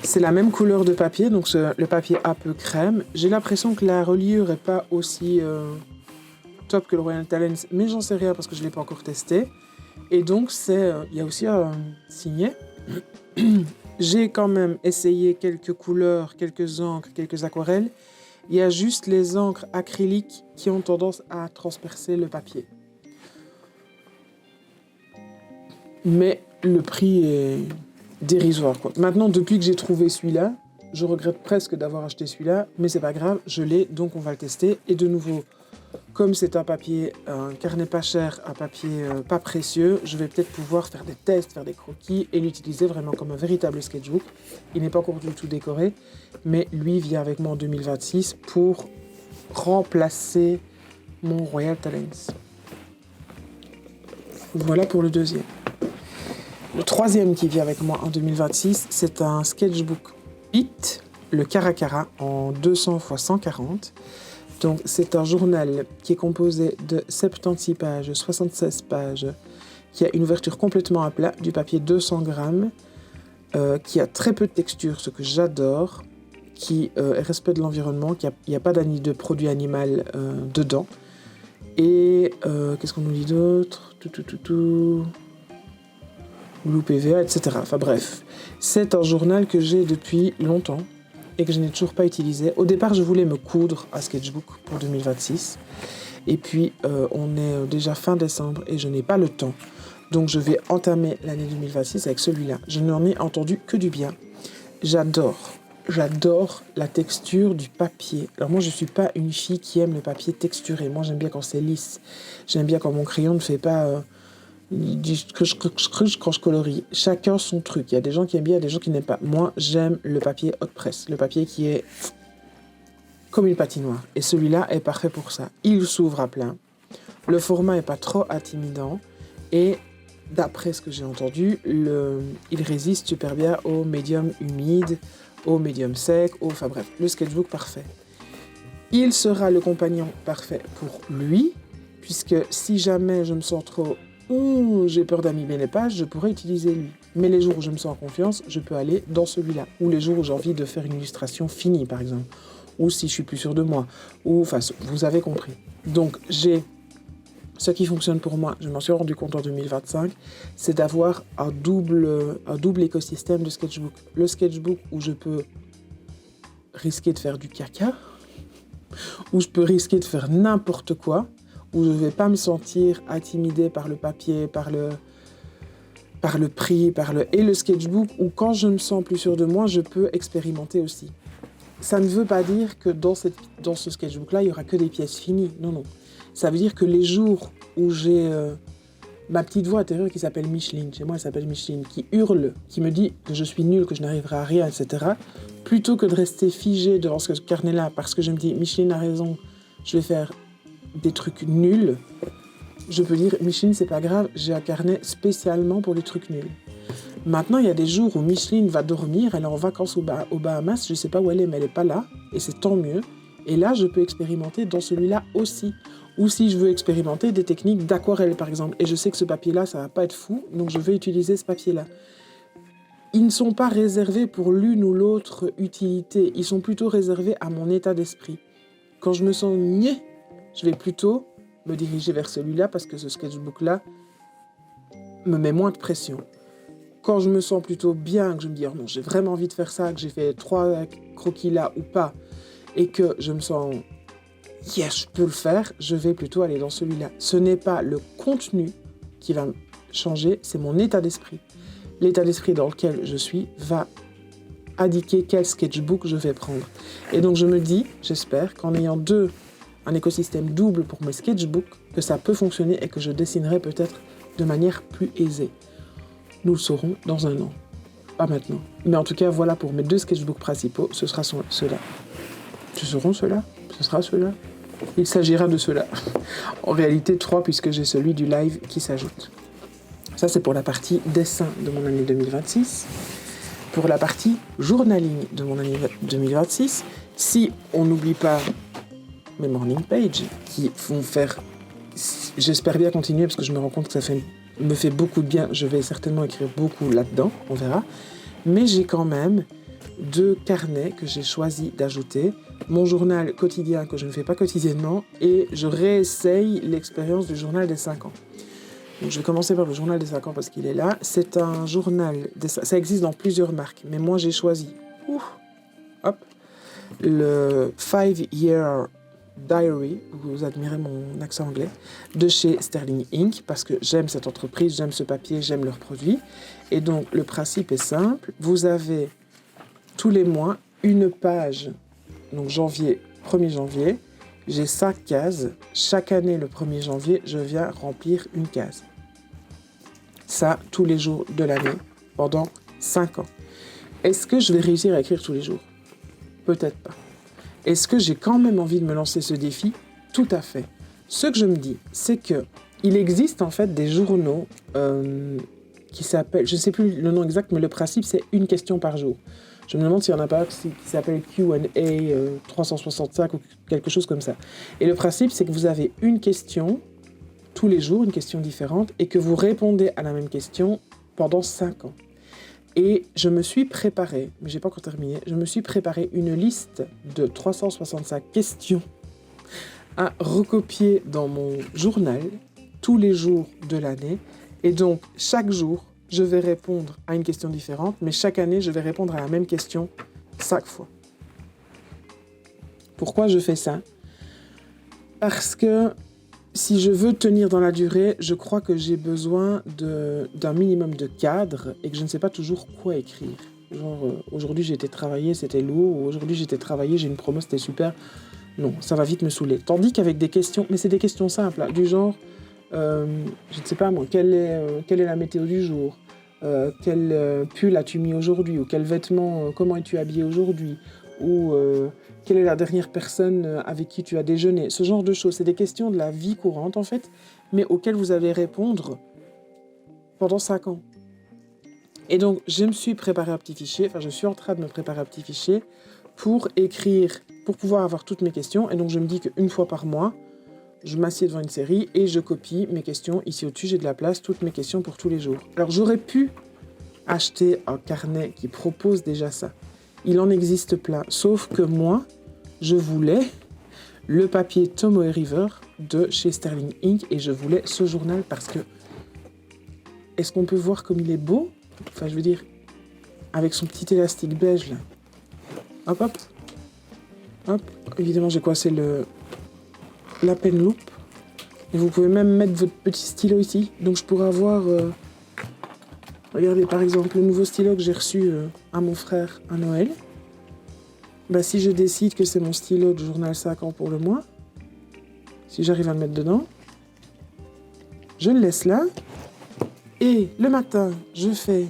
C'est la même couleur de papier, donc le papier un peu crème. J'ai l'impression que la reliure n'est pas aussi top que le Royal Talents, mais j'en sais rien parce que je ne l'ai pas encore testé. Et donc, il y a aussi un signet. J'ai quand même essayé quelques couleurs, quelques encres, quelques aquarelles. Il y a juste les encres acryliques qui ont tendance à transpercer le papier. Mais le prix est dérisoire, quoi. Maintenant, depuis que j'ai trouvé celui-là, je regrette presque d'avoir acheté celui-là, mais c'est pas grave, je l'ai, donc on va le tester. Et de nouveau, comme c'est un carnet pas cher, un papier pas précieux, je vais peut-être pouvoir faire des tests, faire des croquis et l'utiliser vraiment comme un véritable sketchbook. Il n'est pas encore du tout décoré, mais lui vient avec moi en 2026 pour remplacer mon Royal Talents. Voilà pour le deuxième. Le troisième qui vient avec moi en 2026, c'est un sketchbook Hit, le Caracara, en 200 x 140. Donc, c'est un journal qui est composé de 76 pages, 76 pages, qui a une ouverture complètement à plat, du papier 200 grammes, qui a très peu de texture, ce que j'adore, qui est respect de l'environnement, qu'il n'y a pas de produit animal dedans. Et qu'est-ce qu'on nous dit d'autre? Blue PVA, etc. Enfin bref, c'est un journal que j'ai depuis longtemps et que je n'ai toujours pas utilisé. Au départ, je voulais me coudre un sketchbook pour 2026. Et puis, on est déjà fin décembre et je n'ai pas le temps. Donc, je vais entamer l'année 2026 avec celui-là. Je n'en ai entendu que du bien. J'adore la texture du papier. Alors moi, je ne suis pas une fille qui aime le papier texturé. Moi, j'aime bien quand c'est lisse. J'aime bien quand mon crayon ne fait pas... quand je colorie. Chacun son truc. Il y a des gens qui aiment bien, il y a des gens qui n'aiment pas. Moi, j'aime le papier hot press. Le papier qui est comme une patinoire. Et celui-là est parfait pour ça. Il s'ouvre à plein. Le format n'est pas trop intimidant. Et d'après ce que j'ai entendu, il résiste super bien aux médiums humides, au médium sec, enfin bref, le sketchbook parfait. Il sera le compagnon parfait pour lui, puisque si jamais je me sens trop j'ai peur d'abîmer les pages, je pourrais utiliser lui. Mais les jours où je me sens en confiance, je peux aller dans celui-là. Ou les jours où j'ai envie de faire une illustration finie, par exemple. Ou si je suis plus sûr de moi. Ou, enfin, vous avez compris. Donc, j'ai ce qui fonctionne pour moi, je m'en suis rendu compte en 2025, c'est d'avoir un double écosystème de sketchbook. Le sketchbook où je peux risquer de faire du caca, où je peux risquer de faire n'importe quoi, où je ne vais pas me sentir intimidée par le papier, par le prix, et le sketchbook, où quand je me sens plus sûre de moi, je peux expérimenter aussi. Ça ne veut pas dire que dans ce sketchbook-là, il n'y aura que des pièces finies. Non, non. Ça veut dire que les jours où j'ai ma petite voix intérieure qui s'appelle Micheline, chez moi elle s'appelle Micheline, qui hurle, qui me dit que je suis nulle, que je n'arriverai à rien, etc., plutôt que de rester figée devant ce carnet-là, parce que je me dis, Micheline a raison, je vais faire des trucs nuls, je peux dire, Micheline, c'est pas grave, j'ai un carnet spécialement pour les trucs nuls. Maintenant, il y a des jours où Micheline va dormir, elle est en vacances aux Bahamas, je ne sais pas où elle est, mais elle n'est pas là, et c'est tant mieux. Et là, je peux expérimenter dans celui-là aussi. Ou si je veux expérimenter des techniques d'aquarelle, par exemple, et je sais que ce papier-là, ça ne va pas être fou, donc je vais utiliser ce papier-là. Ils ne sont pas réservés pour l'une ou l'autre utilité, ils sont plutôt réservés à mon état d'esprit. Quand je me sens niais, je vais plutôt me diriger vers celui-là parce que ce sketchbook-là me met moins de pression. Quand je me sens plutôt bien, que je me dis, oh non, j'ai vraiment envie de faire ça, que j'ai fait 3 croquis là ou pas, et que je me sens, yes, je peux le faire, je vais plutôt aller dans celui-là. Ce n'est pas le contenu qui va changer, c'est mon état d'esprit. L'état d'esprit dans lequel je suis va indiquer quel sketchbook je vais prendre. Et donc je me dis, j'espère qu'en ayant un écosystème double pour mes sketchbooks, que ça peut fonctionner et que je dessinerai peut-être de manière plus aisée. Nous le saurons dans un an. Pas maintenant. Mais en tout cas, voilà pour mes 2 sketchbooks principaux. Ce sera ceux-là. Ce seront ceux-là. Ce sera ceux-là. Il s'agira de ceux-là. En réalité, 3 puisque j'ai celui du live qui s'ajoute. Ça, c'est pour la partie dessin de mon année 2026. Pour la partie journaling de mon année 2026, si on n'oublie pas mes morning pages qui vont faire... J'espère bien continuer parce que je me rends compte que ça me fait beaucoup de bien. Je vais certainement écrire beaucoup là-dedans, on verra. Mais j'ai quand même 2 carnets que j'ai choisi d'ajouter. Mon journal quotidien que je ne fais pas quotidiennement et je réessaye l'expérience du journal des 5 ans. Donc je vais commencer par le journal des 5 ans parce qu'il est là. C'est un journal, ça existe dans plusieurs marques, mais moi j'ai choisi le 5-Year Diary, vous admirez mon accent anglais, de chez Sterling Inc. parce que j'aime cette entreprise, j'aime ce papier, j'aime leurs produits. Et donc le principe est simple, vous avez tous les mois une page, donc 1er janvier, j'ai 5 cases, chaque année le 1er janvier, je viens remplir une case. Ça, tous les jours de l'année, pendant 5 ans. Est-ce que je vais réussir à écrire tous les jours ? Peut-être pas. Est-ce que j'ai quand même envie de me lancer ce défi ? Tout à fait. Ce que je me dis, c'est que il existe en fait des journaux qui s'appellent, je ne sais plus le nom exact, mais le principe c'est une question par jour. Je me demande s'il n'y en a pas qui s'appelle Q&A 365 ou quelque chose comme ça. Et le principe c'est que vous avez une question tous les jours, une question différente, et que vous répondez à la même question pendant 5 ans. Et je me suis préparé, mais je n'ai pas encore terminé, je me suis préparé une liste de 365 questions à recopier dans mon journal tous les jours de l'année. Et donc, chaque jour, je vais répondre à une question différente, mais chaque année, je vais répondre à la même question 5 fois. Pourquoi je fais ça ? Parce que si je veux tenir dans la durée, je crois que j'ai besoin d'un minimum de cadre et que je ne sais pas toujours quoi écrire. Genre, aujourd'hui j'ai été travailler, c'était lourd, ou aujourd'hui j'ai été travailler, j'ai une promo, c'était super. Non, ça va vite me saouler. Tandis qu'avec des questions, mais c'est des questions simples, là, du genre, je ne sais pas moi, quelle est la météo du jour ? Quel pull as-tu mis aujourd'hui ? Ou quel vêtement, comment es-tu habillé aujourd'hui ? Ou quelle est la dernière personne avec qui tu as déjeuné ? Ce genre de choses, c'est des questions de la vie courante en fait, mais auxquelles vous allez répondre pendant 5 ans. Et donc, je me suis préparé un petit fichier, je suis en train de me préparer un petit fichier pour écrire, pour pouvoir avoir toutes mes questions. Et donc, je me dis qu'une fois par mois, je m'assieds devant une série et je copie mes questions. Ici au-dessus, j'ai de la place, toutes mes questions pour tous les jours. Alors, j'aurais pu acheter un carnet qui propose déjà ça. Il en existe plein. Sauf que moi, je voulais le papier Tomoe River de chez Sterling Inc. Et je voulais ce journal parce que... Est-ce qu'on peut voir comme il est beau ? Enfin, je veux dire, avec son petit élastique beige, là. Hop, hop. Hop. Évidemment, j'ai coincé la pen loop. Et vous pouvez même mettre votre petit stylo ici. Donc, je pourrais avoir... Regardez, par exemple, le nouveau stylo que j'ai reçu à mon frère à Noël. Si je décide que c'est mon stylo de journal 5 ans pour le mois, si j'arrive à le mettre dedans, je le laisse là. Et le matin, je fais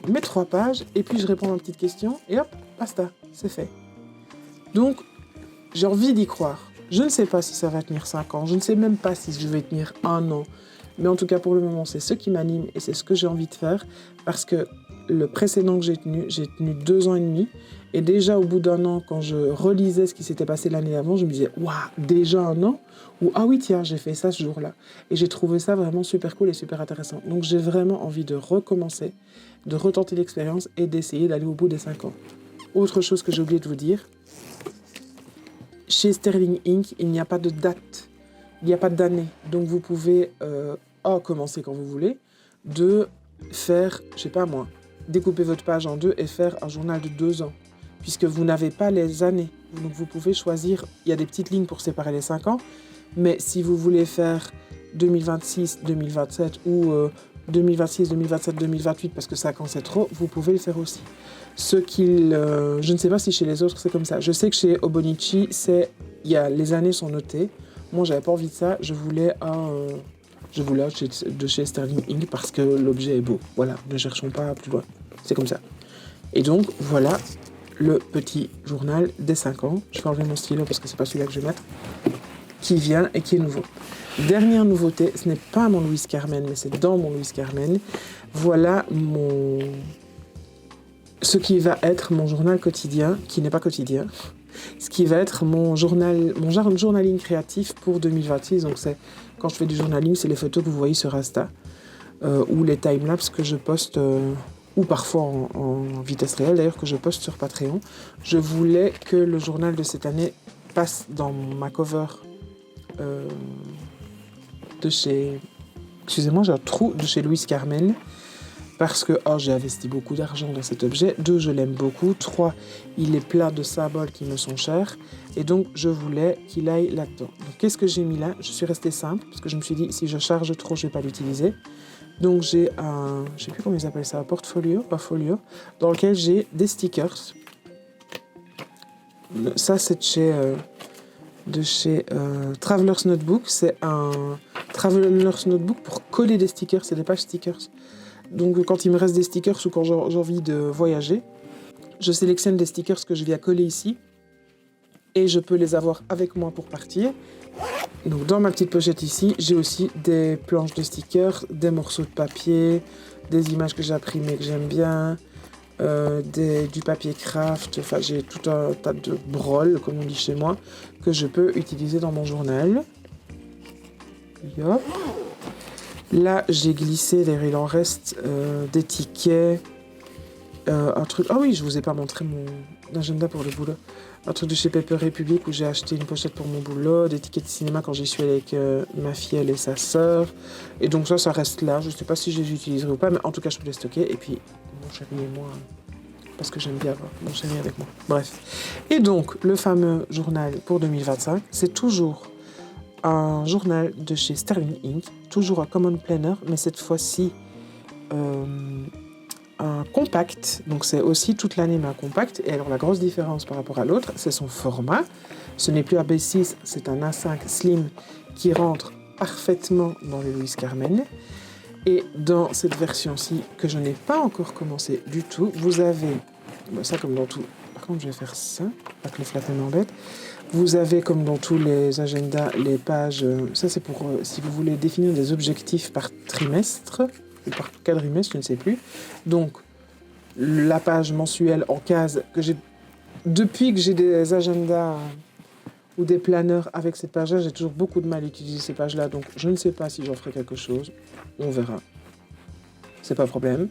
mes 3 pages et puis je réponds à une petite question et hop, basta, c'est fait. Donc, j'ai envie d'y croire. Je ne sais pas si ça va tenir 5 ans, je ne sais même pas si je vais tenir 1 an. Mais en tout cas, pour le moment, c'est ce qui m'anime et c'est ce que j'ai envie de faire parce que le précédent que j'ai tenu 2 ans et demi. Et déjà, au bout d'1 an, quand je relisais ce qui s'était passé l'année avant, je me disais, waouh, déjà 1 an ? Ou ah oui, tiens, j'ai fait ça ce jour-là. Et j'ai trouvé ça vraiment super cool et super intéressant. Donc, j'ai vraiment envie de recommencer, de retenter l'expérience et d'essayer d'aller au bout des 5 ans. Autre chose que j'ai oublié de vous dire, chez Sterling Inc., il n'y a pas de date, il n'y a pas d'année. Donc, vous pouvez commencer quand vous voulez, de faire, je sais pas moi, découper votre page en 2 et faire un journal de 2 ans. Puisque vous n'avez pas les années. Donc vous pouvez choisir, il y a des petites lignes pour séparer les 5 ans, mais si vous voulez faire 2026, 2027 ou 2026, 2027, 2028, parce que 5 ans c'est trop, vous pouvez le faire aussi. Je ne sais pas si chez les autres c'est comme ça. Je sais que chez Obonichi, les années sont notées. Moi j'avais pas envie de ça, je voulais de chez Sterling Inc. parce que l'objet est beau. Voilà, ne cherchons pas plus loin. C'est comme ça. Et donc voilà le petit journal des 5 ans. Je vais enlever mon stylo parce que c'est pas celui-là que je vais mettre. Qui vient et qui est nouveau. Dernière nouveauté, ce n'est pas mon Louis Carmen, mais c'est dans mon Louis Carmen. Voilà ce qui va être mon journal quotidien, qui n'est pas quotidien. Ce qui va être mon journaling créatif pour 2026. Donc quand je fais du journaling, c'est les photos que vous voyez sur Insta ou les timelapses que je poste ou parfois en vitesse réelle, d'ailleurs, que je poste sur Patreon. Je voulais que le journal de cette année passe dans ma cover de chez... Excusez-moi, j'ai un trou de chez Louis Carmen. Parce que, j'ai investi beaucoup d'argent dans cet objet. 2, je l'aime beaucoup. 3, il est plein de symboles qui me sont chers. Et donc, je voulais qu'il aille là-dedans. Donc, qu'est-ce que j'ai mis là ? Je suis restée simple, parce que je me suis dit, si je charge trop, je ne vais pas l'utiliser. Donc, j'ai un... Je ne sais plus comment ils appellent ça, un portfolio, pas folio, dans lequel j'ai des stickers. Ça, c'est de chez Traveler's Notebook. C'est un Traveler's Notebook pour coller des stickers. C'est des pages stickers. Donc, quand il me reste des stickers ou quand j'ai envie de voyager, je sélectionne des stickers que je viens coller ici et je peux les avoir avec moi pour partir. Donc, dans ma petite pochette ici, j'ai aussi des planches de stickers, des morceaux de papier, des images que j'ai imprimées que j'aime bien, du papier craft. Enfin, j'ai tout un tas de brol, comme on dit chez moi, que je peux utiliser dans mon journal. Yop. Là, j'ai glissé, il en reste des tickets, un truc... Ah oui, je vous ai pas montré mon agenda pour le boulot. Un truc de chez Paper Republic où j'ai acheté une pochette pour mon boulot, des tickets de cinéma quand j'y suis allée avec ma fille et sa sœur. Et donc ça reste là. Je sais pas si je les utiliserai ou pas, mais en tout cas, je peux les stocker. Et puis, mon chéri et moi, parce que j'aime bien avoir mon chéri avec moi. Bref. Et donc, le fameux journal pour 2025, c'est toujours un journal de chez Sterling Inc., toujours un Common Planner, mais cette fois-ci un compact. Donc c'est aussi toute l'année, mais un compact. Et alors la grosse différence par rapport à l'autre, c'est son format. Ce n'est plus un B6, c'est un A5 Slim qui rentre parfaitement dans les Louis Carmen. Et dans cette version-ci, que je n'ai pas encore commencé du tout, vous avez, ça comme dans tout, par contre je vais faire ça, pas que le flapper m'embête. Vous avez, comme dans tous les agendas, les pages... ça, c'est pour si vous voulez définir des objectifs par trimestre ou par quadrimestre, je ne sais plus. Donc, la page mensuelle en case que j'ai... Depuis que j'ai des agendas ou des planeurs avec cette page-là, j'ai toujours beaucoup de mal à utiliser ces pages-là. Donc, je ne sais pas si j'en ferai quelque chose. On verra. C'est pas un problème.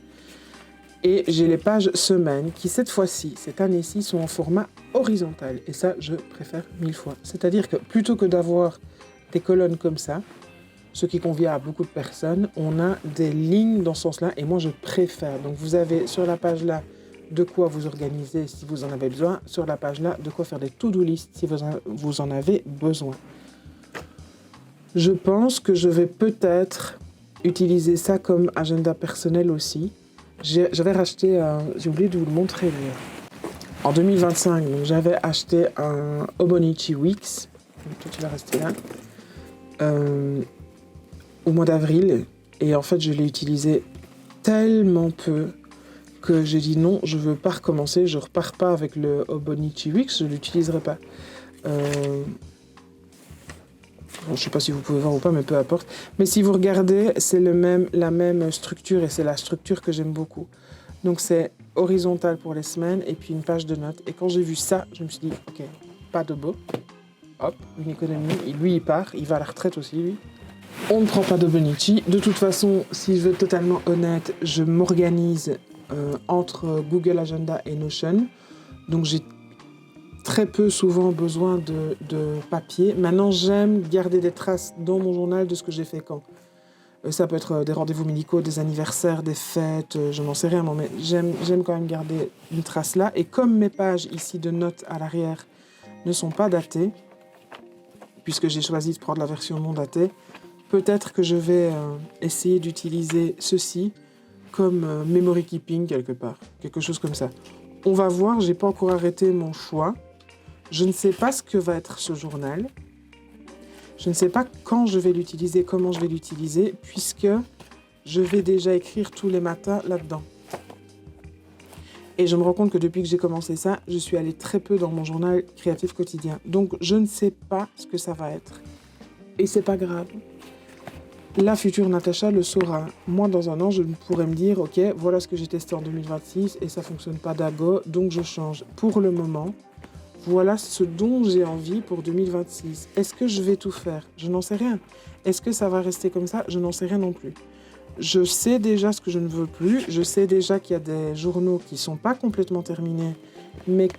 Et j'ai les pages semaines qui, cette fois-ci, cette année-ci, sont en format horizontal. Et ça, je préfère 1000 fois. C'est-à-dire que plutôt que d'avoir des colonnes comme ça, ce qui convient à beaucoup de personnes, on a des lignes dans ce sens-là. Et moi, je préfère. Donc, vous avez sur la page là de quoi vous organiser si vous en avez besoin. Sur la page là, de quoi faire des to-do list si vous en avez besoin. Je pense que je vais peut-être utiliser ça comme agenda personnel aussi. J'avais racheté j'ai oublié de vous le montrer d'ailleurs. En 2025, donc j'avais acheté un Hobonichi Weeks. Toi, tu vas rester là. Au mois d'avril. Et en fait, je l'ai utilisé tellement peu que j'ai dit non, je veux pas recommencer. Je repars pas avec le Hobonichi Weeks. Je l'utiliserai pas. Je ne sais pas si vous pouvez voir ou pas, mais peu importe. Mais si vous regardez, c'est la même structure et c'est la structure que j'aime beaucoup. Donc c'est horizontal pour les semaines et puis une page de notes. Et quand j'ai vu ça, je me suis dit, ok, pas de beau. Hop, une économie. Et lui, il part, il va à la retraite aussi, lui. On ne prend pas de Bonichi. De toute façon, si je veux être totalement honnête, je m'organise entre Google Agenda et Notion. Donc j'ai très peu souvent besoin de papier. Maintenant, j'aime garder des traces dans mon journal de ce que j'ai fait quand. Ça peut être des rendez-vous médicaux, des anniversaires, des fêtes, je n'en sais rien, mais j'aime quand même garder une trace là. Et comme mes pages ici de notes à l'arrière ne sont pas datées, puisque j'ai choisi de prendre la version non datée, peut-être que je vais essayer d'utiliser ceci comme memory keeping quelque part, quelque chose comme ça. On va voir, j'ai pas encore arrêté mon choix. Je ne sais pas ce que va être ce journal. Je ne sais pas quand je vais l'utiliser, comment je vais l'utiliser, puisque je vais déjà écrire tous les matins là-dedans. Et je me rends compte que depuis que j'ai commencé ça, je suis allée très peu dans mon journal créatif quotidien. Donc je ne sais pas ce que ça va être. Et c'est pas grave. La future Natacha le saura. Moi, dans un an, je pourrais me dire, ok, voilà ce que j'ai testé en 2026 et ça fonctionne pas d'ago, donc je change. Pour le moment, voilà ce dont j'ai envie pour 2026. Est-ce que je vais tout faire? Je n'en sais rien. Est-ce que ça va rester comme ça? Je n'en sais rien non plus. Je sais déjà ce que je ne veux plus. Je sais déjà qu'il y a des journaux qui ne sont pas complètement terminés, mais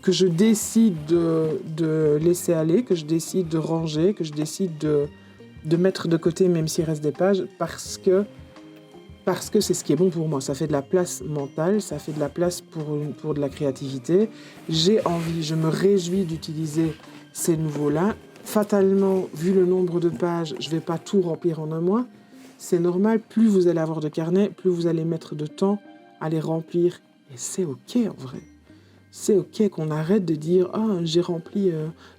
que je décide de laisser aller, que je décide de ranger, que je décide de mettre de côté, même s'il reste des pages, parce que c'est ce qui est bon pour moi. Ça fait de la place mentale, ça fait de la place pour de la créativité. J'ai envie, je me réjouis d'utiliser ces nouveaux-là. Fatalement, vu le nombre de pages, je ne vais pas tout remplir en un mois. C'est normal, plus vous allez avoir de carnets, plus vous allez mettre de temps à les remplir. Et c'est ok en vrai. C'est ok qu'on arrête de dire « Ah, j'ai rempli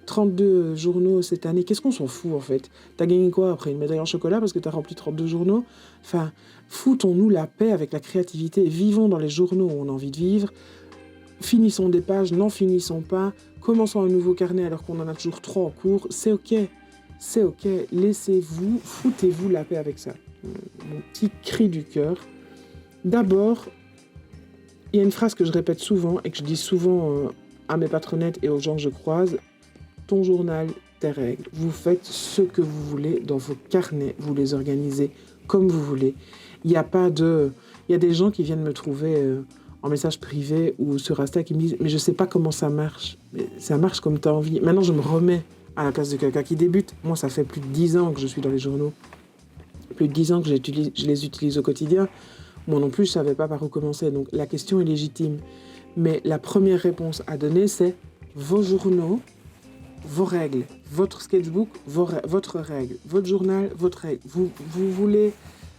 32 journaux cette année. » Qu'est-ce qu'on s'en fout en fait? T'as gagné quoi après? Une médaille en chocolat parce que t'as rempli 32 journaux? Enfin, foutons-nous la paix avec la créativité. Vivons dans les journaux où on a envie de vivre. Finissons des pages, n'en finissons pas. Commençons un nouveau carnet alors qu'on en a toujours 3 en cours. C'est ok. C'est ok. Laissez-vous, foutez-vous la paix avec ça. Mon petit cri du cœur. D'abord, il y a une phrase que je répète souvent et que je dis souvent à mes patronnettes et aux gens que je croise. Ton journal, tes règles. Vous faites ce que vous voulez dans vos carnets. Vous les organisez comme vous voulez. Il y a des gens qui viennent me trouver en message privé ou sur Insta qui me disent « Mais je sais pas comment ça marche. » Mais ça marche comme tu as envie. Maintenant, je me remets à la place de quelqu'un qui débute. Moi, ça fait plus de 10 ans que je suis dans les journaux. Plus de 10 ans que je les utilise au quotidien. Moi non plus, je ne savais pas par où commencer. Donc, la question est légitime. Mais la première réponse à donner, c'est vos journaux, vos règles. Votre sketchbook, votre règle. Votre journal, votre règle. Vous voulez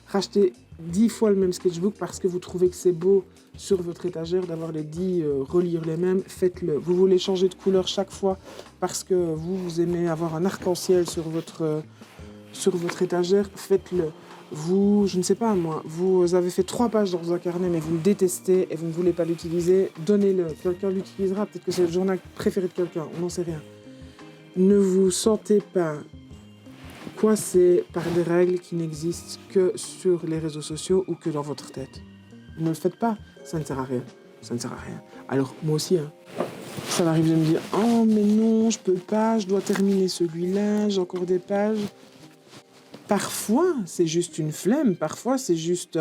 racheter 10 fois le même sketchbook parce que vous trouvez que c'est beau sur votre étagère d'avoir les 10 relire les mêmes, faites-le. Vous voulez changer de couleur chaque fois parce que vous aimez avoir un arc-en-ciel sur votre étagère, faites-le. Je ne sais pas moi, vous avez fait 3 pages dans un carnet mais vous le détestez et vous ne voulez pas l'utiliser, donnez-le. Quelqu'un l'utilisera, peut-être que c'est le journal préféré de quelqu'un, on n'en sait rien. Ne vous sentez pas coincé par des règles qui n'existent que sur les réseaux sociaux ou que dans votre tête. Ne le faites pas, ça ne sert à rien. Ça ne sert à rien. Alors, moi aussi, hein, ça m'arrive de me dire « Oh, mais non, je peux pas, je dois terminer celui-là, j'ai encore des pages. » Parfois, c'est juste une flemme. Parfois, c'est juste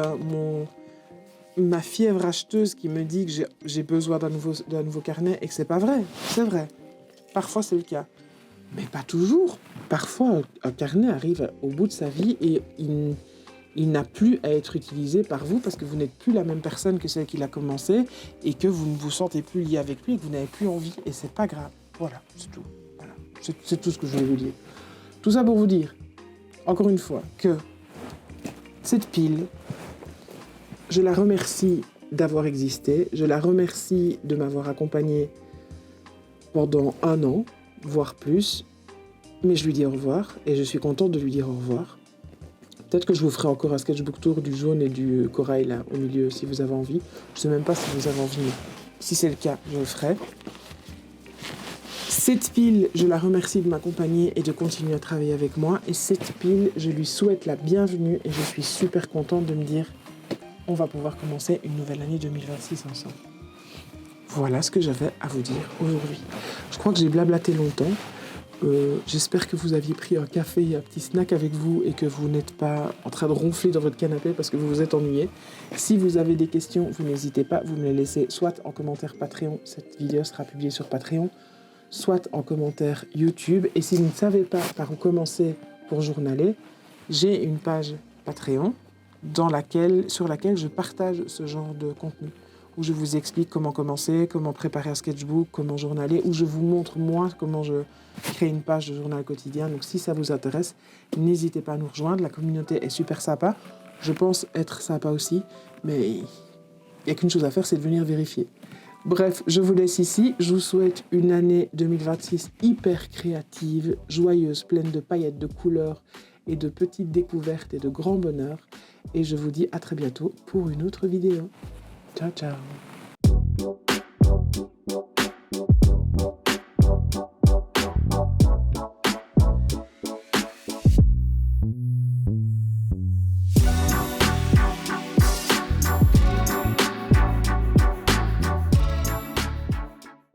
ma fièvre acheteuse qui me dit que j'ai besoin d'un nouveau carnet et que c'est pas vrai. C'est vrai. Parfois, c'est le cas. Mais pas toujours. Parfois, un carnet arrive au bout de sa vie et il n'a plus à être utilisé par vous parce que vous n'êtes plus la même personne que celle qui l'a commencé et que vous ne vous sentez plus lié avec lui et que vous n'avez plus envie. Et c'est pas grave. Voilà, c'est tout. Voilà. C'est tout ce que je voulais vous dire. Tout ça pour vous dire, encore une fois, que cette pile, je la remercie d'avoir existé. Je la remercie de m'avoir accompagné pendant 1 an, voire plus. Mais je lui dis au revoir et je suis contente de lui dire au revoir. Peut-être que je vous ferai encore un sketchbook tour du jaune et du corail là au milieu si vous avez envie. Je sais même pas si vous avez envie, mais si c'est le cas, je le ferai. Cette pile, je la remercie de m'accompagner et de continuer à travailler avec moi. Et cette pile, je lui souhaite la bienvenue et je suis super contente de me dire on va pouvoir commencer une nouvelle année 2026 ensemble. Voilà ce que j'avais à vous dire aujourd'hui. Je crois que j'ai blablaté longtemps. J'espère que vous aviez pris un café et un petit snack avec vous et que vous n'êtes pas en train de ronfler dans votre canapé parce que vous vous êtes ennuyé. Si vous avez des questions, vous n'hésitez pas, vous me les laissez soit en commentaire Patreon, cette vidéo sera publiée sur Patreon, soit en commentaire YouTube. Et si vous ne savez pas par où commencer pour journaler, j'ai une page Patreon sur laquelle je partage ce genre de contenu, où je vous explique comment commencer, comment préparer un sketchbook, comment journaler, où je vous montre moi comment je crée une page de journal quotidien. Donc si ça vous intéresse, n'hésitez pas à nous rejoindre. La communauté est super sympa. Je pense être sympa aussi, mais il n'y a qu'une chose à faire, c'est de venir vérifier. Bref, je vous laisse ici. Je vous souhaite une année 2026 hyper créative, joyeuse, pleine de paillettes, de couleurs et de petites découvertes et de grands bonheurs. Et je vous dis à très bientôt pour une autre vidéo. Ciao, ciao.